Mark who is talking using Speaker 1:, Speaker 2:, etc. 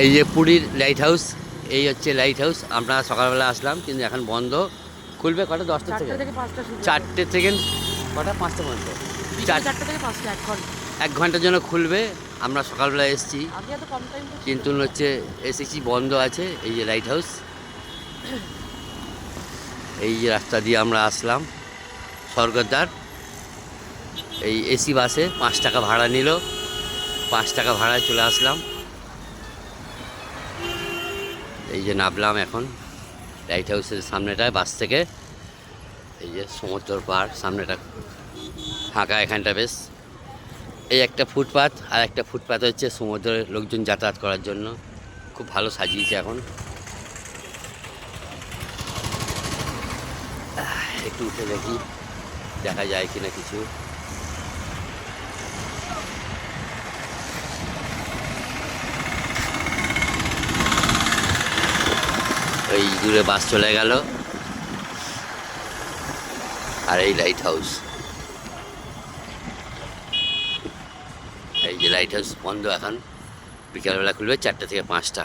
Speaker 1: এই যে পুরীর লাইট হাউস, এই হচ্ছে লাইট হাউস। আমরা সকালবেলা আসলাম কিন্তু এখন বন্ধ। খুলবে কটা? 10টা থেকে
Speaker 2: 5টা শুরু হবে।
Speaker 1: 4টে থেকে কটা? 5টা পর্যন্ত।
Speaker 2: বিকেল 4টা থেকে 5টা, 1 ঘন্টা।
Speaker 1: 1 ঘন্টার জন্য খুলবে। আমরা সকালবেলা এসেছি
Speaker 2: আগে এত কম টাইম তো ছিল
Speaker 1: কিন্তু
Speaker 2: না।
Speaker 1: হচ্ছে এসেছি বন্ধ আছে। এই যে লাইট হাউস, এই যে রাস্তা দিয়ে আমরা আসলাম স্বর্গদ্বার। এই এসি বাসে 5 টাকা ভাড়া নিল, 5 টাকা ভাড়ায় চলে আসলাম। এই যে নামলাম এখন লাইট হাউসের সামনেটায় বাস থেকে। এই যে সমুদ্র পাড়, সামনেটা ফাঁকা, এখানটা বেশ। এই একটা ফুটপাথ, আর একটা ফুটপাথ হচ্ছে সমুদ্রের লোকজন যাতায়াত করার জন্য। খুব ভালো সাজিয়েছে এখন। একটু উঠে দেখি দেখা যায় কিনা কিছু। এই দূরে বাস চলে গেল। আর এই লাইট হাউস, এই যে লাইট হাউস বন্ধ এখন। বিকালবেলা খুলবে 4টা থেকে 5টা।